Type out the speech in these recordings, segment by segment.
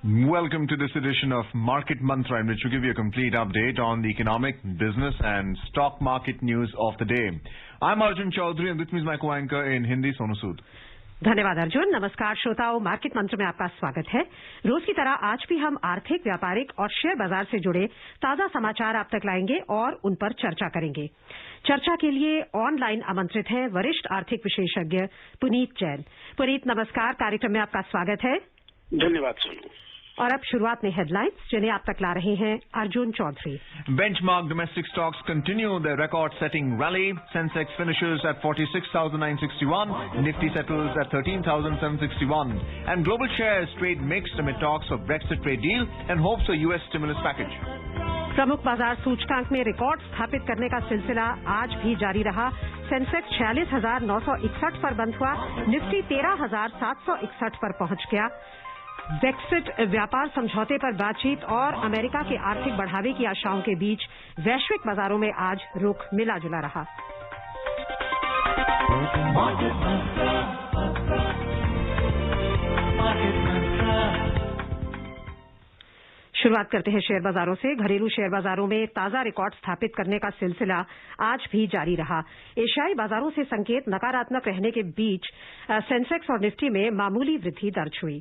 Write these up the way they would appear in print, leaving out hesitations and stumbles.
Welcome to this edition of Market Mantra, in which we give you a complete update on the economic, business and stock market news of the day. I'm Arjun Chaudhary and with me is my co-anchor in Hindi, Sonu Sood. धन्यवाद अर्जुन। नमस्कार श्रोताओं, market मंत्र में आपका स्वागत है। रोज की तरह आज भी हम आर्थिक, व्यापारिक और शेयर बाजार से जुड़े ताजा समाचार आप तक लाएंगे और उन पर चर्चा करेंगे। चर्चा के लिए ऑनलाइन आमंत्रित हैं वरिष्ठ आर्थिक विशेषज्ञ पुनीत जैन। पुनीत, नमस्कार, कार्यक्रम में आपका स्वागत है। धन्यवाद सोनू। और अब शुरुआत में हेडलाइंस, जिन्हें आप तक ला रहे हैं Arjun Chaudhary. Benchmark domestic stocks continue their record-setting rally. Sensex finishes at 46,961. Nifty settles at 13,761. And global shares trade mixed amid talks of Brexit trade deal and hopes for US stimulus package. प्रमुख बाजार सूचकांक में record स्थापित करने का सिलसिला आज भी जारी रहा। सेंसेक्स 46,961 पर बंद हुआ। निफ्टी 13,761 पर पहुंच गया। ब्रेक्सिट व्यापार समझौते पर बातचीत और अमेरिका के आर्थिक बढ़ावे की आशाओं के बीच वैश्विक बाजारों में आज रुख मिला जुला रहा। शुरुआत करते हैं शेयर बाजारों से। घरेलू शेयर बाजारों में ताजा रिकॉर्ड स्थापित करने का सिलसिला आज भी जारी रहा। एशियाई बाजारों से संकेत नकारात्मक रहने के बीच सेंसेक्स और निफ्टी में मामूली वृद्धि दर्ज हुई।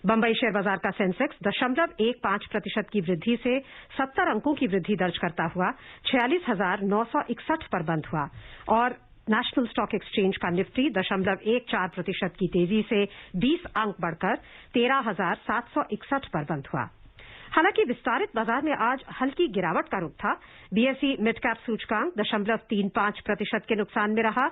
बंबई शेयर बाजार का सेंसेक्स 0.15% की वृद्धि से 70 अंकों की वृद्धि दर्ज करता हुआ 46,961 पर बंद हुआ और नेशनल स्टॉक एक्सचेंज का निफ्टी 0.14% की तेजी से 20 अंक बढ़कर 13,761 पर बंद हुआ। हालांकि विस्तारित बाजार में आज हल्की गिरावट का रुख था। बीएसई मिड कैप सूचकांक 0.35% के नुकसान में रहा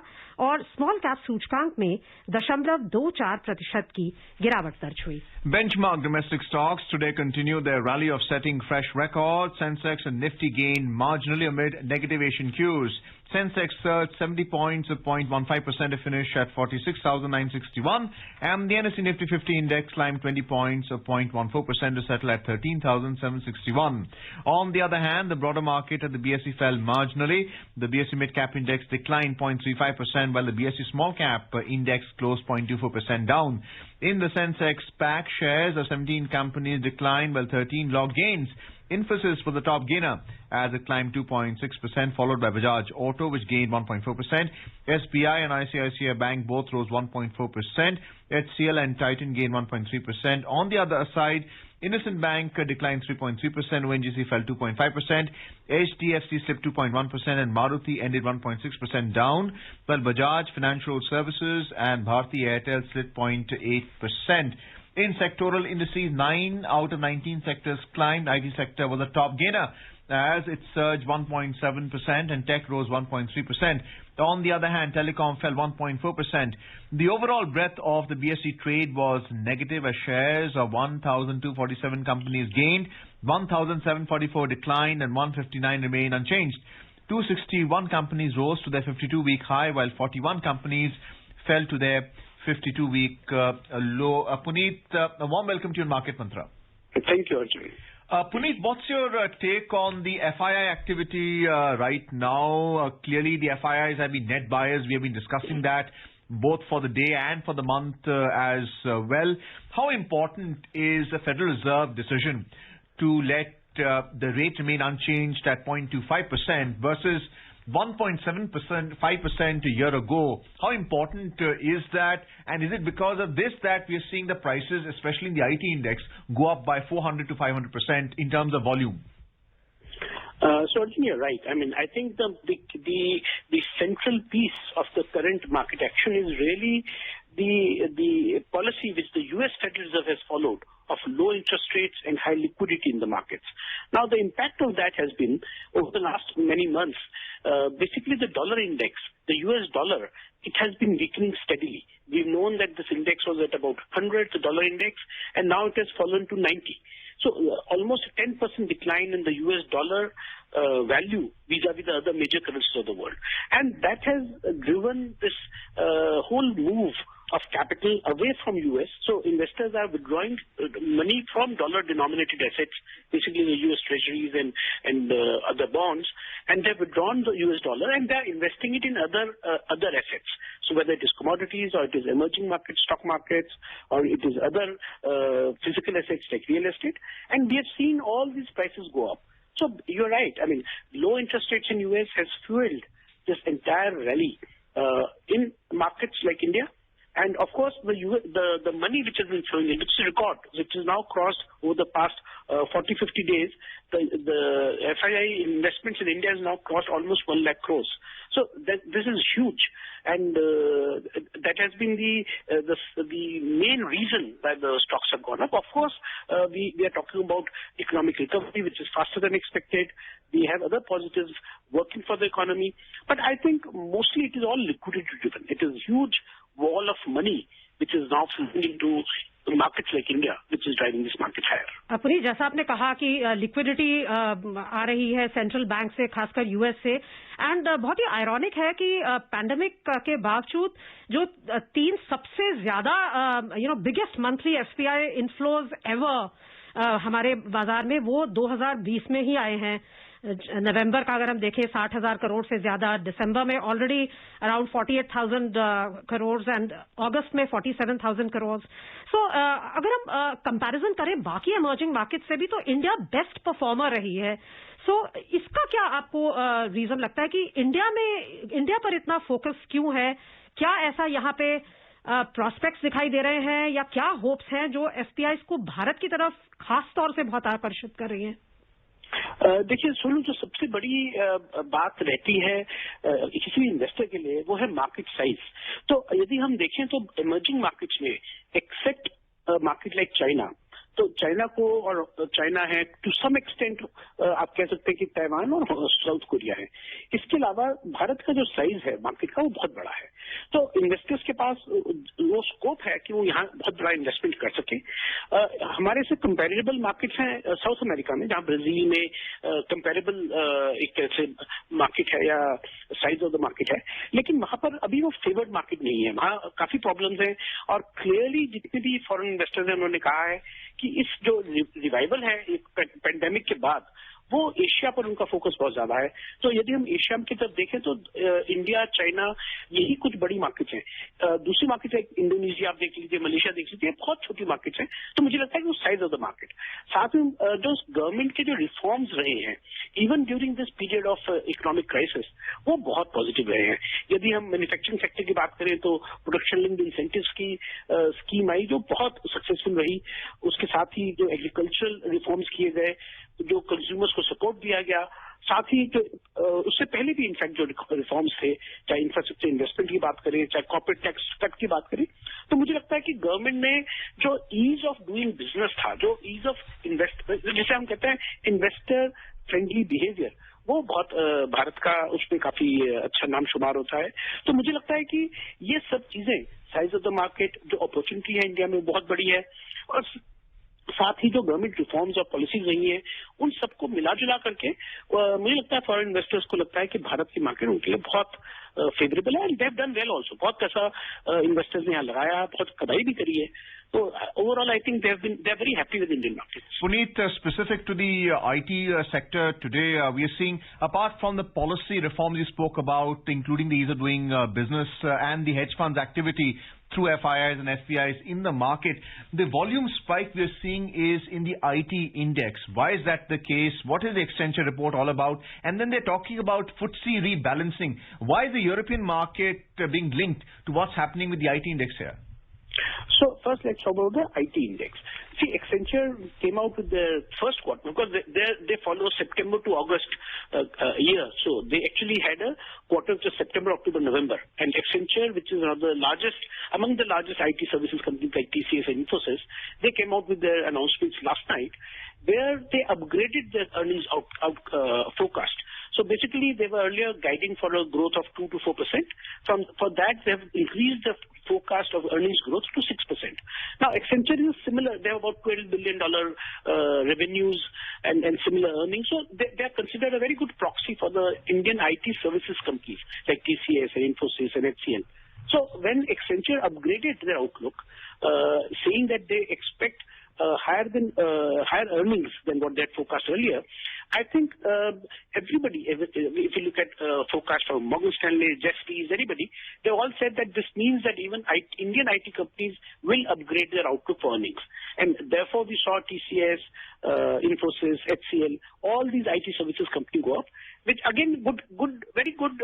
और स्मॉल कैप सूचकांक में 0.24% की गिरावट दर्ज हुई। Benchmark domestic stocks today continue their rally of setting fresh records. Sensex and Nifty gain marginally amid negative Asian cues. Sensex surged 70 points of 0.15% to finish at 46,961 and the NSE Nifty 50 index climbed 20 points of 0.14% to settle at 13,761. On the other hand, the broader market at the BSE fell marginally. The BSE mid cap index declined 0.35% while the BSE small cap index closed 0.24% down. In the Sensex pack, shares of 17 companies declined while 13 logged gains. Infosys was the top gainer as it climbed 2.6%, followed by Bajaj Auto, which gained 1.4%. SBI and ICICI Bank both rose 1.4%. HCL and Titan gained 1.3%. On the other side, Innocent Bank declined 3.3%, ONGC fell 2.5%, HDFC slipped 2.1%, and Maruti ended 1.6% down, while Bajaj Financial Services and Bharti Airtel slid 0.8%. In sectoral indices, 9 out of 19 sectors climbed. IT sector was the top gainer as it surged 1.7% and tech rose 1.3%. On the other hand, telecom fell 1.4%. The overall breadth of the BSE trade was negative as shares of 1,247 companies gained, 1,744 declined and 159 remained unchanged. 261 companies rose to their 52-week high while 41 companies fell to their 52-week low. Puneet, a warm welcome to your Market Mantra. Thank you, Arjun. Puneet, what's your take on the FII activity right now? Clearly, the FIIs have been net buyers. We have been discussing that both for the day and for the month as well. How important is the Federal Reserve decision to let the rate remain unchanged at 0.25% versus 1.75% a year ago? How important is that? And is it because of this that we are seeing the prices, especially in the IT index, go up by 400 to 500% in terms of volume? So Arjun, you're right. I mean, I think the central piece of the current market action is really the policy which the U.S. Federal Reserve has followed of low interest rates and high liquidity in the markets. Now, the impact of that has been, over the last many months, basically the dollar index, the U.S. dollar, it has been weakening steadily. We've known that this index was at about 100, the dollar index, and now it has fallen to 90. So almost a 10% decline in the U.S. dollar value vis-a-vis the other major currencies of the world. And that has driven this whole move of capital away from US. So investors are withdrawing money from dollar-denominated assets, basically the US treasuries and other bonds, and they've withdrawn the US dollar and they're investing it in other assets. So whether it is commodities or it is emerging markets, stock markets, or it is other physical assets like real estate, and we have seen all these prices go up. So you're right. I mean, low interest rates in US has fueled this entire rally in markets like India. And of course, the money which has been flowing in, which is a record, which is now crossed over the past 40-50 days, the FII investments in India has now crossed almost 1 lakh crores. So this is huge, and that has been the main reason why the stocks have gone up. Of course, we are talking about economic recovery, which is faster than expected. We have other positives working for the economy, but I think mostly it is all liquidity driven. It is huge wall of money which is now flowing into markets like India, which is driving this market higher. Puneet, जैसा आपने कहा कि liquidity आ रही है central bank से, खासकर US से, and बहुत ही आयरॉनिक है कि पैंडेमिक के बावजूद जो 3 सबसे ज्यादा biggest monthly FPI inflows ever हमारे बाजार में वो 2020 में ही आए हैं. नवंबर का अगर हम देखें 60,000 करोड़ से ज्यादा, दिसंबर में already around 48,000 crore and August में 47,000 करोड़. सो अगर हम कंपैरिजन करें बाकी इमर्जिंग मार्केट से भी, तो इंडिया बेस्ट परफॉर्मर रही है. सो इसका क्या आपको रीजन लगता है कि इंडिया पर इतना फोकस क्यों है? क्या ऐसा यहाँ पे प्रॉस्पेक्ट्स दिखाई दे रहे हैं या क्या होप्स हैं जो एफपीआई को भारत की तरफ खास तौर से बहुत आकर्षित कर रही हैं? देखिए सोनू, जो सबसे बड़ी बात रहती है किसी भी इन्वेस्टर के लिए, वो है मार्केट साइज. तो यदि हम देखें तो इमर्जिंग मार्केट्स में, एक्सेप्ट मार्केट लाइक चाइना, तो चाइना को, और चाइना है टू सम एक्सटेंट आप कह सकते हैं कि ताइवान और साउथ कोरिया है. इसके अलावा भारत का जो साइज है मार्केट का वो बहुत बड़ा है. तो इन्वेस्टर्स के पास वो स्कोप है कि वो यहाँ बहुत बड़ा इन्वेस्टमेंट कर सके. हमारे से कंपेरेबल मार्केट्स हैं साउथ अमेरिका में, जहाँ ब्राजील में कंपेरेबल एक तरह से मार्केट है या साइज ऑफ द मार्केट है, लेकिन वहां पर अभी वो फेवर्ड मार्केट नहीं है. वहाँ काफी प्रॉब्लम्स हैं, और क्लियरली जितने भी फॉरेन इन्वेस्टर्स हैं उन्होंने कहा है कि इस जो रिवाइवल है पेंडेमिक के बाद, वो एशिया पर उनका फोकस बहुत ज्यादा है. तो यदि हम एशिया की तरफ देखें तो इंडिया, चाइना, यही कुछ बड़ी मार्केट्स हैं. दूसरी मार्केट है इंडोनेशिया आप देख लीजिए, मलेशिया देख लीजिए, बहुत छोटी मार्केट्स हैं. तो मुझे लगता है कि वो साइज ऑफ द मार्केट, साथ में जो गवर्नमेंट के जो रिफॉर्म्स रहे हैं even during this period of economic crisis, वो बहुत पॉजिटिव रहे हैं. यदि हम मैन्युफैक्चरिंग सेक्टर की बात करें तो प्रोडक्शन लिंक्ड इंसेंटिव्स की स्कीम आई जो बहुत सक्सेसफुल रही. उसके साथ ही जो एग्रीकल्चरल रिफॉर्म्स किए गए, जो कंज्यूमर्स को सपोर्ट दिया गया, साथ ही जो उससे पहले भी इनफैक्ट जो रिफॉर्म्स थे, चाहे इंफ्रास्ट्रक्चर इन्वेस्टमेंट की बात करें, चाहे कॉर्पोरेट टैक्स कट की बात करें, तो मुझे लगता है कि गवर्नमेंट ने जो ईज ऑफ डूइंग बिजनेस था, जो ईज ऑफ जिसे हम कहते हैं इन्वेस्टर फ्रेंडली बिहेवियर, वो बहुत भारत का उसमें काफी अच्छा नाम शुमार होता है. तो मुझे लगता है कि ये सब चीजें, साइज ऑफ द मार्केट, जो अपॉर्चुनिटी है इंडिया में बहुत बड़ी है, और साथ ही जो गवर्नमेंट रिफॉर्म्स और पॉलिसीज रही हैं, उन सबको मिला जुला करके मुझे लगता है फॉरेन इन्वेस्टर्स को लगता है कि भारत की मार्केट उनके लिए बहुत फेवरेबल है. And they have done well also. बहुत पैसा इन्वेस्टर्स ने यहाँ लगाया, बहुत कमाई भी करी है. So overall, I think they're very happy with Indian markets. Puneet, specific to the IT sector today, we are seeing, apart from the policy reforms you spoke about, including the ease of doing business and the hedge funds activity through FIIs and FPIs in the market, the volume spike we are seeing is in the IT index. Why is that the case? What is the Accenture report all about? And then they're talking about FTSE rebalancing. Why is the European market being linked to what's happening with the IT index here? So first, let's talk about the IT index. See, Accenture came out with their first quarter because they follow September to August year. So they actually had a quarter which is September, October, November. And Accenture, which is one of the largest, among the largest IT services companies like TCS and Infosys, they came out with their announcements last night where they upgraded their earnings forecast. So basically, they were earlier guiding for a growth of 2 to 4%. For that, they have increased the forecast of earnings growth to 6%. Now, Accenture is similar. They have about $12 billion revenues and similar earnings. So they are considered a very good proxy for the Indian IT services companies like TCS and Infosys and HCL. So when Accenture upgraded their outlook, saying that they expect higher earnings than what they had forecast earlier, I think everybody, if you look at forecast from Morgan Stanley, Jefferies, anybody, they all said that this means that even Indian IT companies will upgrade their outlook for earnings. And therefore, we saw TCS, Infosys, HCL, all these IT services companies go up, which again, very good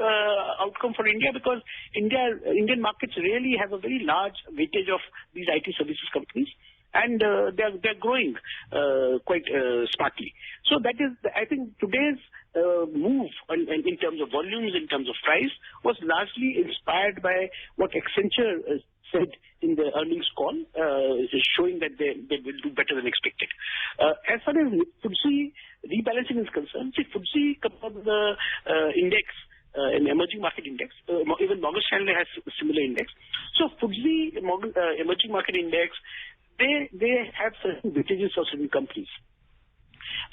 outcome for India, because Indian markets really have a very large weightage of these IT services companies. And they're growing quite smartly. So that is, I think, today's move in terms of volumes, in terms of price, was largely inspired by what Accenture said in the earnings call, showing that they will do better than expected. As far as FTSE rebalancing is concerned, FTSE compared to the index, an emerging market index, even Morgan Stanley has a similar index. So FTSE emerging market index, they have certain weightages of certain companies.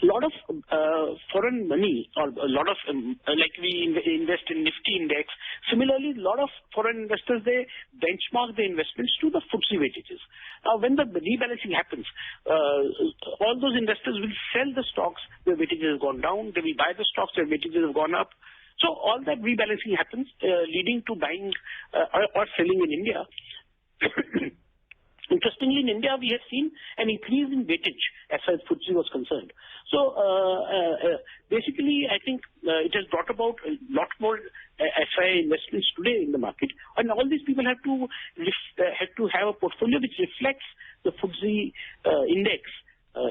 A lot of foreign money, or a lot of, like we invest in Nifty index, similarly, a lot of foreign investors, they benchmark their investments to the FTSE weightages. Now, when the rebalancing happens, all those investors will sell the stocks, their weightages have gone down, they will buy the stocks, their weightages have gone up. So all that rebalancing happens, leading to buying or selling in India. Interestingly, in India, we have seen an increase in weightage as far as FTSE was concerned. So basically, I think it has brought about a lot more FI investments today in the market, and all these people have to have a portfolio which reflects the FTSE index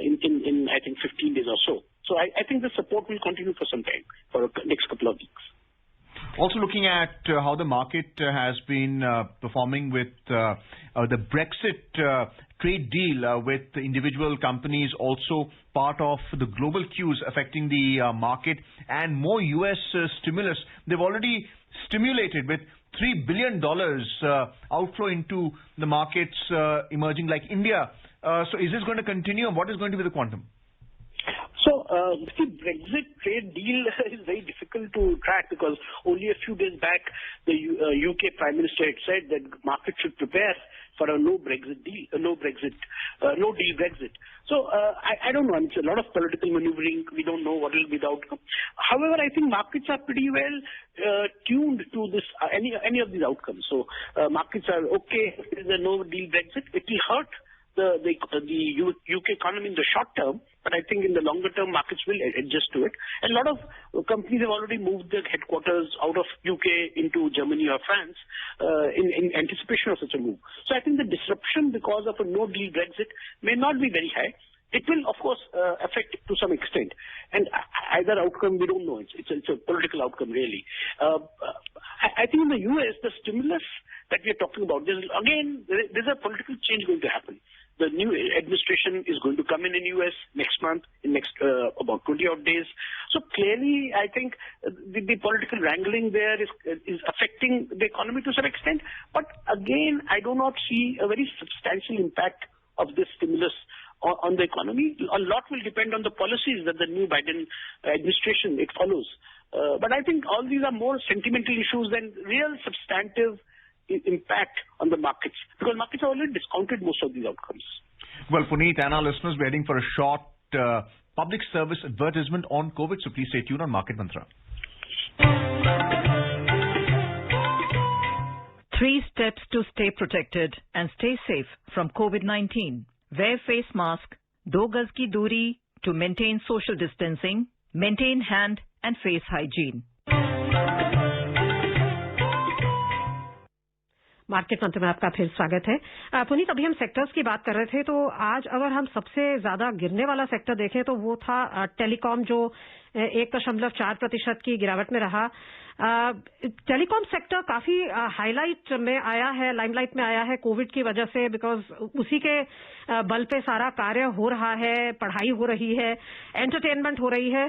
in I think 15 days or so. So I think the support will continue for some time, for the next couple of weeks. Also looking at how the market has been performing with the Brexit trade deal with the individual companies, also part of the global cues affecting the market, and more U.S. stimulus. They've already stimulated with $3 billion outflow into the markets emerging like India. So is this going to continue, and what is going to be the quantum? So, the Brexit trade deal is very difficult to track, because only a few days back, the UK Prime Minister had said that markets should prepare for a no deal Brexit. So, I don't know. It's a lot of political maneuvering. We don't know what will be the outcome. However, I think markets are pretty well tuned to this any of these outcomes. So, markets are okay. If there is a no deal Brexit, it will hurt the UK economy in the short term, but I think in the longer term, markets will adjust to it. And a lot of companies have already moved their headquarters out of UK into Germany or France in anticipation of such a move. So I think the disruption because of a no-deal Brexit may not be very high. It will, of course, affect to some extent. And either outcome, we don't know. It's a political outcome, really. I think in the US, the stimulus that we are talking about, there's a political change going to happen. The new administration is going to come in US next month, in next about 20-odd days. So clearly, I think the political wrangling there is affecting the economy to some extent. But again, I do not see a very substantial impact of this stimulus on the economy. A lot will depend on the policies that the new Biden administration it follows. But I think all these are more sentimental issues than real substantive impact on the markets, because markets have already discounted most of these outcomes. Well, Puneet and our listeners, we're heading for a short public service advertisement on COVID, so please stay tuned on Market Mantra. 3 steps to stay protected and stay safe from COVID-19. Wear face mask, 2 gaz ki duri to maintain social distancing, maintain hand and face hygiene. Market मंत्र में आपका फिर स्वागत है। पुनीत, अभी हम sectors की बात कर रहे थे, तो आज अगर हम सबसे ज्यादा गिरने वाला सेक्टर देखें तो वो था टेलीकॉम, जो 1.4% की गिरावट में रहा। टेलीकॉम सेक्टर काफी हाईलाइट में आया है, लाइमलाइट में आया है कोविड की वजह से, बिकॉज उसी के बल पे सारा कार्य हो रहा है, पढ़ाई हो रही है, एंटरटेनमेंट हो रही है,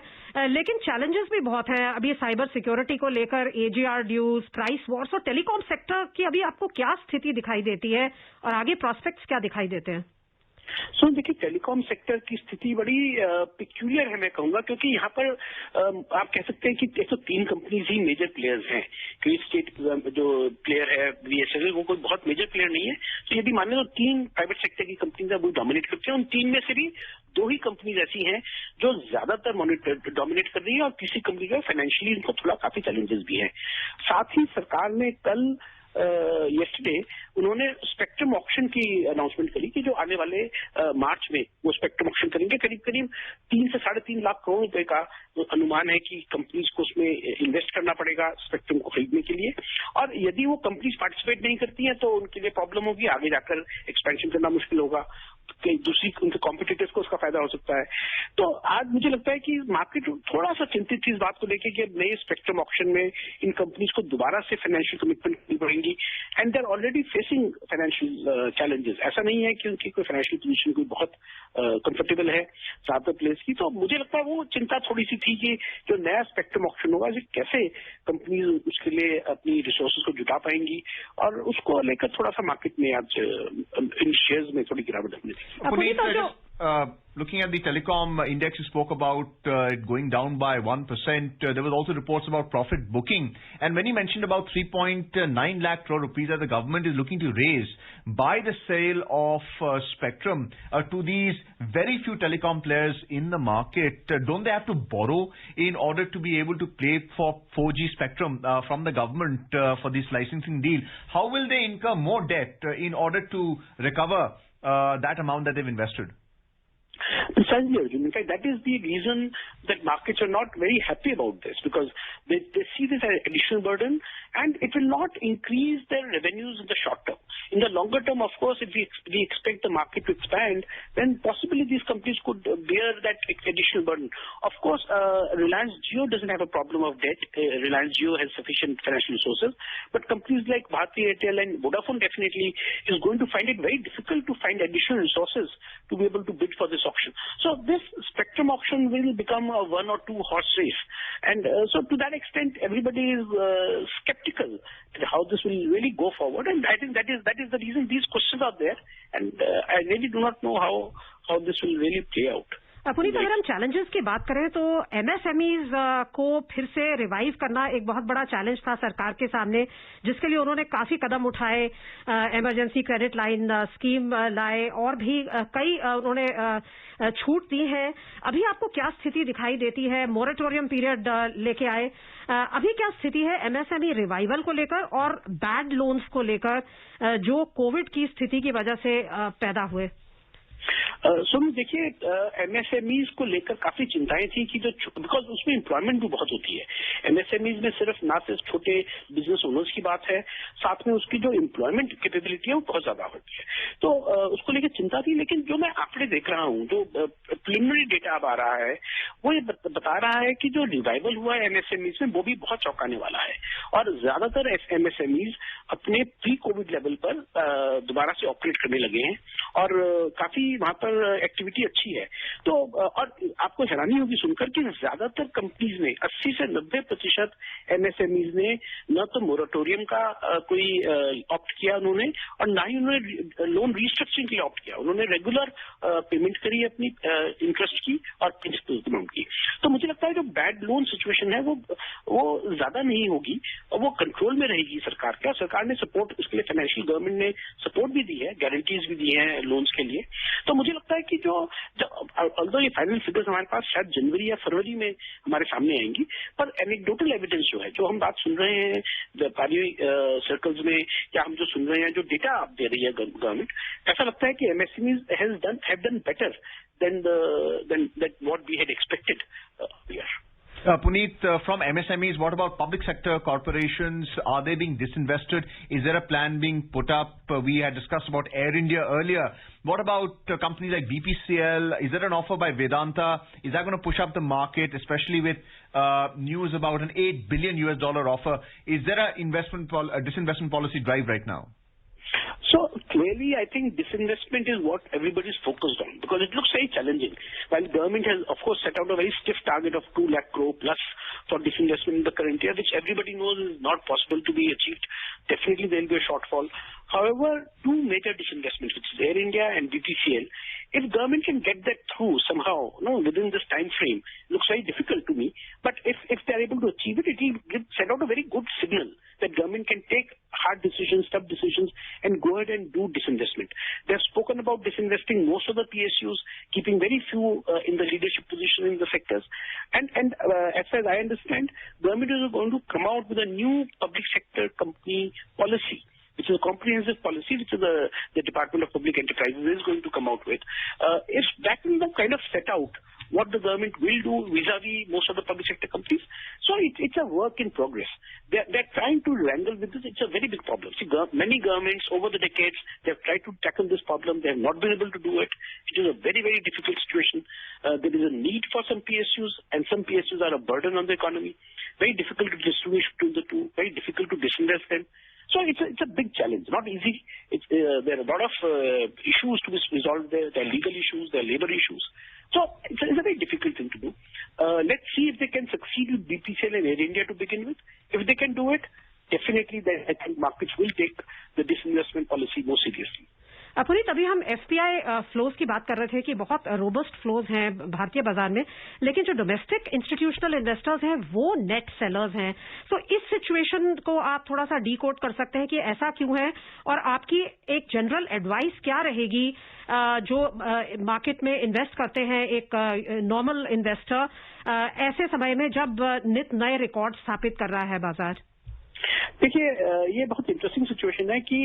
लेकिन चैलेंजेस भी बहुत हैं। अभी साइबर सिक्योरिटी को लेकर AGR ड्यूज, प्राइस वॉर्स, और टेलीकॉम सेक्टर की अभी आपको क्या स्थिति दिखाई देती है और आगे प्रॉस्पेक्ट्स क्या दिखाई देते हैं? सो देखिए, टेलीकॉम सेक्टर की स्थिति बड़ी पिक्यूलियर है मैं कहूंगा, क्योंकि यहाँ पर आप कह सकते हैं कि 103 कंपनीज ही मेजर प्लेयर्स हैं। क्योंकि स्टेट जो प्लेयर है बीएसएनएल, वो कोई बहुत मेजर प्लेयर नहीं है। तो यदि माने तो 3 प्राइवेट सेक्टर की कंपनीज है वो डोमिनेट करती हैं। उन 3 में से भी 2 ही कंपनीज ऐसी हैं जो ज्यादातर डोमिनेट कर रही है, और तीसरी कंपनी का फाइनेंशियली उनको थोड़ा काफी चैलेंजेस भी हैं। साथ ही सरकार ने कल yesterday उन्होंने स्पेक्ट्रम ऑक्शन की अनाउंसमेंट करी कि जो आने वाले मार्च में वो स्पेक्ट्रम ऑक्शन करेंगे। करीब करीब 3 से 3.5 लाख करोड़ रुपए का अनुमान है कि कंपनीज को उसमें इन्वेस्ट करना पड़ेगा स्पेक्ट्रम को खरीदने के लिए। और यदि वो कंपनीज पार्टिसिपेट नहीं करती हैं तो उनके लिए प्रॉब्लम होगी, आगे जाकर एक्सपेंशन करना मुश्किल होगा, कई दूसरी उनके कॉम्पिटिटर्स को उसका फायदा हो सकता है। तो आज मुझे लगता है कि मार्केट थोड़ा सा चिंतित थी इस बात को लेकर कि अब नए स्पेक्ट्रम ऑक्शन में इन कंपनीज को दोबारा से फाइनेंशियल कमिटमेंट करनी पड़ेंगी, and they are already facing financial challenges. ऐसा नहीं है कि उनकी कोई फाइनेंशियल पोजीशन कोई बहुत कंफर्टेबल है ज्यादातर प्लेयर्स की। तो मुझे लगता है वो चिंता थोड़ी सी थी कि जो नया स्पेक्ट्रम ऑक्शन होगा कैसे कंपनीज उसके लिए अपनी रिसोर्सेज को जुटा पाएंगी, और उसको लेकर थोड़ा सा मार्केट में आज इन शेयर्स में थोड़ी गिरावट हमने देखी। Looking at the telecom index, you spoke about it going down by 1%. There was also reports about profit booking. And when you mentioned about 3.9 lakh crore rupees that the government is looking to raise by the sale of spectrum to these very few telecom players in the market, don't they have to borrow in order to be able to pay for 4G spectrum from the government for this licensing deal? How will they incur more debt in order to recover that amount that they've invested? Precisely, Arjun. In fact, that is the reason that markets are not very happy about this, because they see this as an additional burden, and it will not increase their revenues in the short term. In the longer term, of course, if we expect the market to expand, then possibly these companies could bear that additional burden. Of course, Reliance Jio doesn't have a problem of debt. Reliance Jio has sufficient financial resources, but companies like Bharti Airtel and Vodafone definitely is going to find it very difficult to find additional resources to be able to bid for this auction. So this spectrum auction will become a 1 or 2 horse race, and so to that extent everybody is skeptical how this will really go forward, and I think that is the reason these questions are there, and I really do not know how this will really play out. Puneet, अगर हम challenges की बात करें तो MSMEs को फिर से revive करना एक बहुत बड़ा चैलेंज था सरकार के सामने, जिसके लिए उन्होंने काफी कदम उठाए। इमरजेंसी क्रेडिट लाइन स्कीम लाए और भी कई उन्होंने छूट दी है। अभी आपको क्या स्थिति दिखाई देती है? मोरेटोरियम पीरियड लेके आए, अभी क्या स्थिति है एमएसएमई रिवाइवल को लेकर और बैड लोन्स को लेकर जो कोविड की स्थिति की वजह से पैदा हुए? सुन, देखिए, एमएसएमईज को लेकर काफी चिंताएं थी कि जो बिकॉज उसमें एम्प्लॉयमेंट भी बहुत होती है। एमएसएमईज में सिर्फ छोटे बिजनेस ओनर्स की बात है, साथ में उसकी जो एम्प्लॉयमेंट कैपेबिलिटी है वो बहुत ज्यादा होती है। तो उसको लेकर चिंता थी, लेकिन जो मैं आंकड़े देख रहा हूँ, जो प्रिलिमिनरी डेटा अब आ रहा है, वो ये बता रहा है कि जो रिवाइवल हुआ है एमएसएमईज में वो भी बहुत चौंकाने वाला है, और ज्यादातर एमएसएमईज अपने प्री कोविड लेवल पर दोबारा से ऑपरेट करने लगे हैं, और काफी वहां पर एक्टिविटी अच्छी है। तो और आपको हैरानी होगी सुनकर कि ज्यादातर कंपनीज ने 80 से 90% एमएसएमईज ने न तो मोरेटोरियम का कोई ऑप्ट किया उन्होंने, और ना ही उन्होंने लोन रीस्ट्रक्चरिंग के लिए ऑप्ट किया। उन्होंने रेगुलर पेमेंट करी अपनी इंटरेस्ट की और प्रिंसिपल अमाउंट की। तो मुझे लगता है जो बैड लोन सिचुएशन है वो ज्यादा नहीं होगी, और वो कंट्रोल में रहेगी सरकार के, और सरकार ने सपोर्ट उसके लिए फाइनेंशियल गवर्नमेंट ने सपोर्ट भी दी है, गारंटीज भी दी है लोन्स के लिए। तो मुझे लगता है कि जो ऑल्दो ये फाइनल फिगर्स हमारे पास शायद जनवरी या फरवरी में हमारे सामने आएंगी, पर एनेक्डोटल एविडेंस जो है, जो हम बात सुन रहे हैं व्यापारी सर्कल्स में, या हम जो सुन रहे हैं, जो डेटा आप दे रही है गवर्नमेंट, ऐसा लगता है कि MSMEs have done better than what we had expected earlier. Puneet, from MSMEs, what about public sector corporations? Are they being disinvested? Is there a plan being put up? We had discussed about Air India earlier. What about companies like BPCL? Is there an offer by Vedanta? Is that going to push up the market, especially with news about an $8 billion offer? Is there a disinvestment policy drive right now? So clearly, I think disinvestment is what everybody is focused on because it looks very challenging. While government has, of course, set out a very stiff target of 2 lakh crore plus for disinvestment in the current year, which everybody knows is not possible to be achieved. Definitely, there will be a shortfall. However, 2 major disinvestments, which is Air India and BPCL, if government can get that through somehow, within this time frame, looks very difficult to me. But if they are able to achieve it, it will send out a very good signal that government can take hard decisions, tough decisions, and go ahead and do disinvestment. They have spoken about disinvesting most of the PSUs, keeping very few in the leadership position in the sectors. And as far as I understand, government is going to come out with a new public sector company policy, which is a comprehensive policy, which is the Department of Public Enterprises is going to come out with. If that will kind of set out what the government will do vis-a-vis most of the public sector companies. So it's a work in progress. They're trying to wrangle with this. It's a very big problem. See, many governments over the decades, they have tried to tackle this problem. They have not been able to do it. It is a very, very difficult situation. There is a need for some PSUs, and some PSUs are a burden on the economy. Very difficult to distinguish between the two. Very difficult to disinvest them. So it's a big challenge, not easy. There are a lot of issues to be resolved there. There are legal issues, there are labor issues. So it's a very difficult thing to do. Let's see if they can succeed with BPCL and Air India to begin with. If they can do it, definitely I think markets will take the disinvestment policy more seriously. Puneet, अभी हम FPI flows की बात कर रहे थे कि बहुत robust flows हैं भारतीय बाजार में, लेकिन जो डोमेस्टिक इंस्टीट्यूशनल इन्वेस्टर्स हैं वो नेट सेलर्स हैं. तो इस सिचुएशन को आप थोड़ा सा डीकोड कर सकते हैं कि ऐसा क्यों है, और आपकी एक जनरल एडवाइस क्या रहेगी जो मार्केट में इन्वेस्ट करते हैं, एक नॉर्मल इन्वेस्टर, ऐसे समय में जब नित नए रिकॉर्ड स्थापित कर रहा है बाजार? देखिए, ये बहुत इंटरेस्टिंग सिचुएशन है कि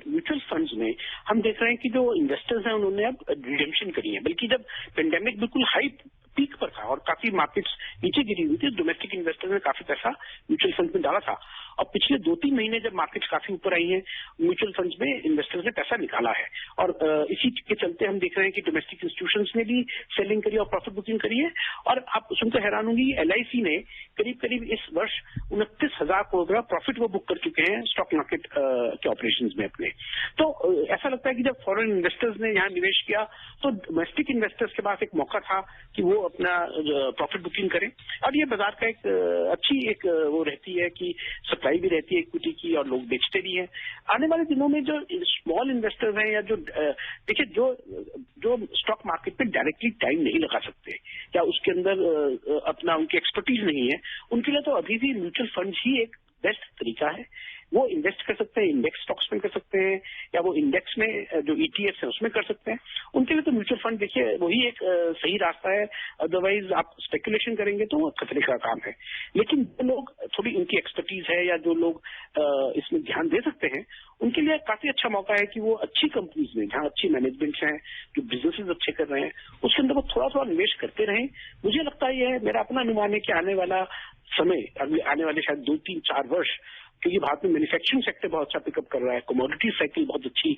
म्यूचुअल फंड्स में हम देख रहे हैं कि जो इन्वेस्टर्स हैं उन्होंने अब रिडेम्पशन करी है. बल्कि जब पेंडेमिक बिल्कुल हाई पीक पर था और काफी मार्केट्स नीचे गिरी हुई थी, डोमेस्टिक इन्वेस्टर्स ने काफी पैसा म्यूचुअल फंड में डाला था. और पिछले 2-3 महीने जब मार्केट्स काफी ऊपर आई हैं, म्यूचुअल फंड्स में इन्वेस्टर्स ने पैसा निकाला है. और इसी के चलते हम देख रहे हैं कि डोमेस्टिक इंस्टीट्यूशंस ने भी सेलिंग करी और प्रॉफिट बुकिंग करी है. और आप सुनकर हैरान होंगी, LIC ने करीब इस वर्ष 29,000 करोड़ का प्रॉफिट वो बुक कर चुके हैं स्टॉक मार्केट के ऑपरेशंस में अपने. तो ऐसा लगता है कि जब फॉरेन इन्वेस्टर्स ने यहाँ निवेश किया तो डोमेस्टिक इन्वेस्टर्स के पास एक मौका था कि वो अपना प्रॉफिट बुकिंग करें. और ये बाजार का एक अच्छी वो रहती है कि सप्लाई भी रहती है इक्विटी की और लोग बेचते भी हैं. आने वाले दिनों में जो स्मॉल इन्वेस्टर्स हैं या जो देखिए जो स्टॉक मार्केट पे डायरेक्टली टाइम नहीं लगा सकते या उसके अंदर अपना उनकी एक्सपर्टीज नहीं है, उनके लिए तो अभी भी म्यूचुअल फंड ही एक बेस्ट तरीका है. वो इन्वेस्ट कर सकते हैं, इंडेक्स स्टॉक्स में कर सकते हैं या वो इंडेक्स में जो ETFs है उसमें कर सकते हैं. उनके लिए तो म्यूचुअल फंड देखिए वही एक सही रास्ता है. अदरवाइज आप स्पेकुलेशन करेंगे तो वो खतरे का काम है. लेकिन जो लोग थोड़ी उनकी एक्सपर्टीज है या जो लोग इसमें ध्यान दे सकते हैं, उनके लिए काफी अच्छा मौका है कि वो अच्छी कंपनीज में जहां अच्छी मैनेजमेंट है, जो बिजनेसेस अच्छे कर रहे हैं, उसके अंदर वो थोड़ा निवेश करते रहें. मुझे लगता है ये मेरा अपना अनुमान है कि आने वाला समय, आने वाले शायद 2-3-4 वर्ष, क्योंकि भारत में मैन्युफैक्चरिंग सेक्टर बहुत अच्छा पिकअप कर रहा है, कमोडिटी साइकिल बहुत अच्छी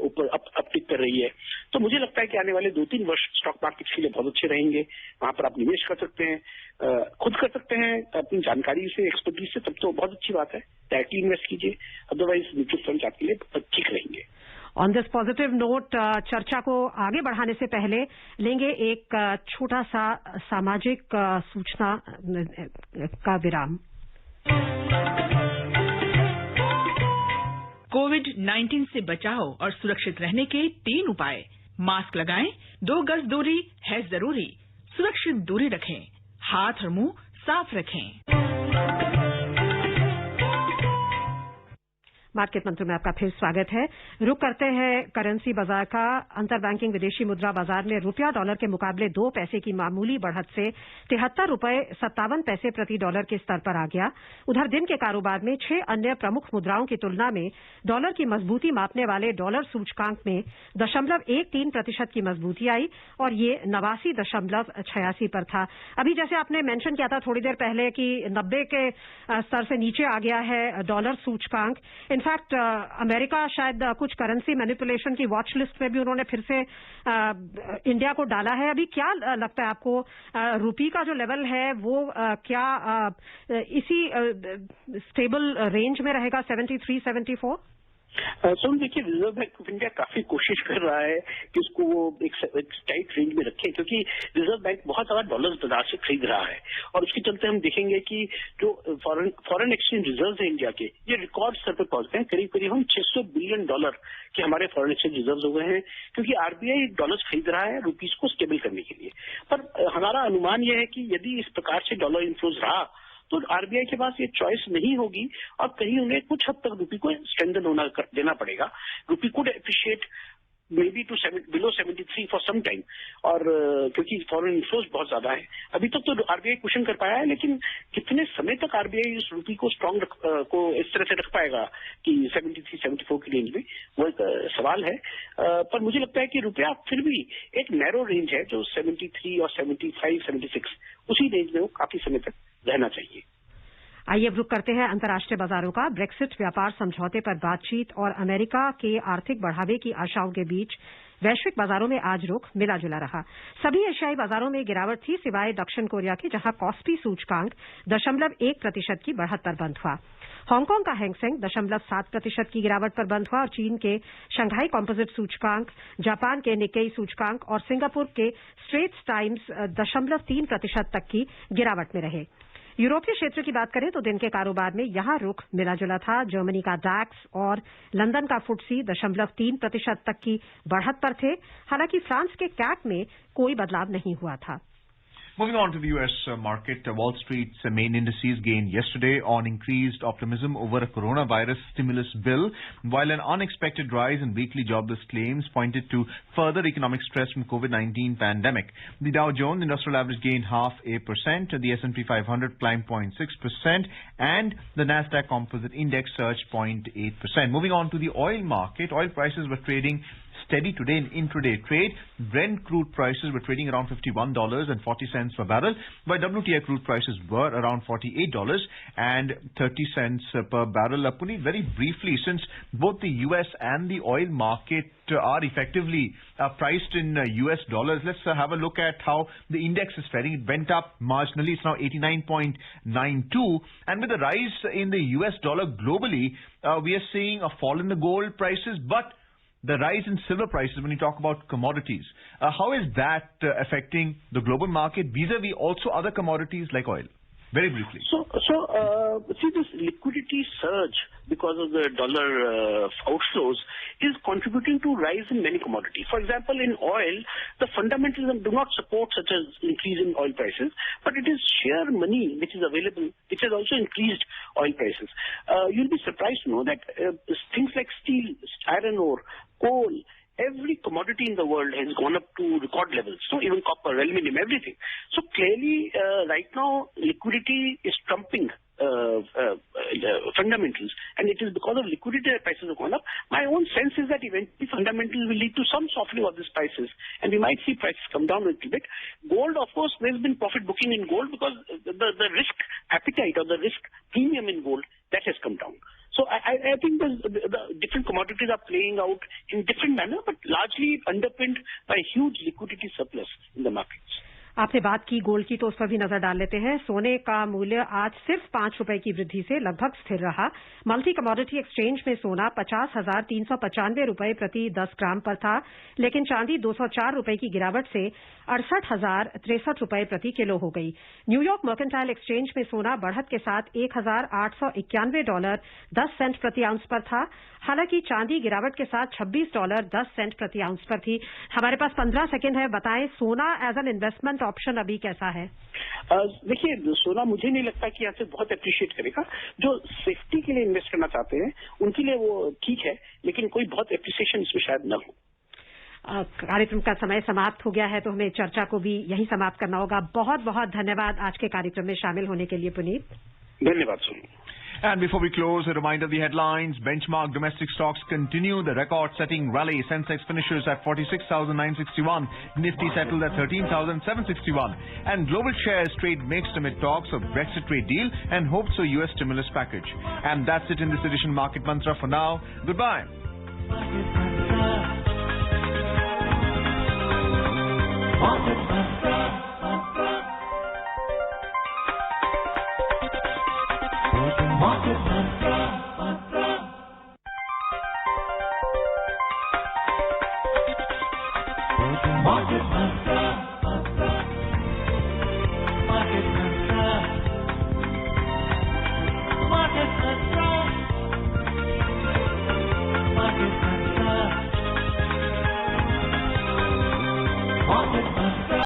ऊपर अपटिक कर रही है. तो मुझे लगता है कि आने वाले 2-3 वर्ष स्टॉक मार्केट के लिए बहुत अच्छे रहेंगे. वहां पर आप निवेश कर सकते हैं, खुद कर सकते हैं अपनी जानकारी से, एक्सपर्टीज से, तब तो बहुत अच्छी बात है. डायरेक्टली इन्वेस्ट कीजिए, अदरवाइज म्यूचुअल फंड आपके लिए ठीक रहेंगे. ऑन दिस पॉजिटिव नोट, चर्चा को आगे बढ़ाने से पहले लेंगे एक छोटा सा सामाजिक सूचना का विराम. कोविड-19 से बचाव और सुरक्षित रहने के 3 उपाय. मास्क लगाएं, 2 गज दूरी है जरूरी, सुरक्षित दूरी रखें, हाथ और मुंह साफ रखें. मार्केट मंत्र में आपका फिर स्वागत है. रुक करते हैं करेंसी बाजार का. अंतर बैंकिंग विदेशी मुद्रा बाजार में रुपया डॉलर के मुकाबले 2 पैसे की मामूली बढ़त से 73 रुपए 57 पैसे प्रति डॉलर के स्तर पर आ गया. उधर दिन के कारोबार में 6 अन्य प्रमुख मुद्राओं की तुलना में डॉलर की मजबूती मापने वाले डॉलर सूचकांक में 0.13% की मजबूती आई और ये 89.86 पर था. अभी जैसे आपने मेंशन किया था थोड़ी देर पहले कि 90 के स्तर से नीचे आ गया है डॉलर सूचकांक. इनफैक्ट अमेरिका शायद कुछ करेंसी मैनिपुलेशन की वॉच लिस्ट में भी उन्होंने फिर से इंडिया को डाला है. अभी क्या लगता है आपको, रुपी का जो लेवल है वो क्या इसी स्टेबल रेंज में रहेगा 73-74? सो देखिए, रिजर्व बैंक ऑफ इंडिया काफी कोशिश कर रहा है कि उसको वो एक टाइट रेंज में रखे, क्योंकि रिजर्व बैंक बहुत ज्यादा डॉलर्स बाजार से खरीद रहा है और उसके चलते हम देखेंगे कि जो फॉरेन एक्सचेंज रिजर्व है इंडिया के, ये रिकॉर्ड स्तर पर पहुंचते हैं। करीब करीब हम $600 बिलियन के हमारे फॉरेन एक्सचेंज रिजर्व हो गए हैं, क्योंकि आरबीआई डॉलर्स खरीद रहा है रुपीज को स्टेबल करने के लिए। पर हमारा अनुमान यह है कि यदि इस प्रकार से डॉलर इन्फ्लोज रहा तो आरबीआई के पास ये चॉइस नहीं होगी और कहीं उन्हें कुछ हद तक रुपी को स्ट्रेंथन देना पड़ेगा। Rupee could appreciate maybe to below 73 for some time, और क्योंकि फॉरेन इन्फ्लोज बहुत ज्यादा है। अभी तक तो आरबीआई कुशन कर पाया है, लेकिन कितने समय तक आरबीआई इस रुपी को स्ट्रांग को इस तरह से रख पाएगा कि 73-74 की रेंज में, वो एक सवाल है। पर मुझे लगता है कि रुपया फिर भी एक नैरो रेंज है, जो 73 और 75-76 उसी रेंज में वो काफी समय तक रहना चाहिए। आइए अब रुक करते हैं अंतर्राष्ट्रीय बाजारों का। ब्रेक्सिट व्यापार समझौते पर बातचीत और अमेरिका के आर्थिक बढ़ावे की आशाओं के बीच वैश्विक बाजारों में आज रुख मिला जुला रहा। सभी एशियाई बाजारों में गिरावट थी, सिवाय दक्षिण कोरिया के, जहां कॉस्पी सूचकांक 0.1% की बढ़त पर बंद हुआ। हांगकांग का हैंगसेंग 0.7% की गिरावट पर बंद हुआ और चीन के शंघाई कॉम्पोजिट सूचकांक, जापान के निक्केई सूचकांक और सिंगापुर के स्ट्रेट्स टाइम्स 0.3% तक की गिरावट में रहे। यूरोपीय क्षेत्र की बात करें तो दिन के कारोबार में यहां रुख मिला जुला था। जर्मनी का डैक्स और लंदन का फुटसी 0.3% तक की बढ़त पर थे। हालांकि फ्रांस के कैक में कोई बदलाव नहीं हुआ था। Moving on to the U.S. market, Wall Street's main indices gained yesterday on increased optimism over a coronavirus stimulus bill, while an unexpected rise in weekly jobless claims pointed to further economic stress from COVID-19 pandemic. The Dow Jones Industrial Average gained 0.5%, the S&P 500 climbed 0.6%, and the Nasdaq Composite Index surged 0.8%. Moving on to the oil market, oil prices were trading steady today in intraday trade. Brent crude prices were trading around $51.40 per barrel, while WTI crude prices were around $48.30 per barrel. Puneet, very briefly, since both the US and the oil market are effectively priced in US dollars, let's have a look at how the index is faring. It went up marginally. It's now 89.92. And with the rise in the US dollar globally, we are seeing a fall in the gold prices, but the rise in silver prices when you talk about commodities. How is that affecting the global market vis-a-vis also other commodities like oil? Very briefly. So see, this liquidity surge because of the dollar outflows is contributing to rise in many commodities. For example, in oil, the fundamentals do not support such an increase in oil prices, but it is sheer money which is available, which has also increased oil prices. You'll be surprised to know that things like steel, iron ore, coal, every commodity in the world has gone up to record levels. So even copper, aluminum, everything. So clearly, right now, liquidity is trumping fundamentals, and it is because of liquidity that prices have gone up. My own sense is that eventually fundamentals will lead to some softening of these prices, and we might see prices come down a little bit. Gold, of course, there's been profit booking in gold because the risk appetite or the risk premium in gold, that has come down. So I think the different commodities are playing out in different manner, but largely underpinned by huge liquidity surplus in the markets. आपने बात की gold की, तो उस पर भी नजर डाल लेते हैं। सोने का मूल्य आज सिर्फ 5 रुपए की वृद्धि से लगभग स्थिर रहा। मल्टी कमोडिटी एक्सचेंज में सोना 50,395 रुपए प्रति 10 ग्राम पर था, लेकिन चांदी 204 रुपए की गिरावट से 68,063 रुपए प्रति किलो हो गई। न्यूयॉर्क मर्केंटाइल एक्सचेंज में सोना बढ़त के साथ $1,891.10 प्रति आउंस पर था। हालांकि चांदी गिरावट के साथ $26.10 प्रति आउंस पर थी। हमारे पास 15 सेकेंड है, बताएं सोना एज एन इन्वेस्टमेंट ऑप्शन अभी कैसा है? देखिए, सोना मुझे नहीं लगता कि यहाँ से बहुत अप्रिशिएट करेगा। जो सेफ्टी के लिए इन्वेस्ट करना चाहते हैं उनके लिए वो ठीक है, लेकिन कोई बहुत एप्रिसिएशन इसमें शायद न हो। कार्यक्रम का समय समाप्त हो गया है, तो हमें चर्चा को भी यहीं समाप्त करना होगा। बहुत बहुत धन्यवाद आज के कार्यक्रम में शामिल होने के लिए पुनीत। धन्यवाद Sunil. And before we close, a reminder of the headlines. Benchmark domestic stocks continue the record-setting rally. Sensex finishes at 46,961. Nifty settled at 13,761. And global shares trade mixed amid talks of Brexit trade deal and hopes for US stimulus package. And that's it in this edition Market Mantra for now. Goodbye. Market Mantra.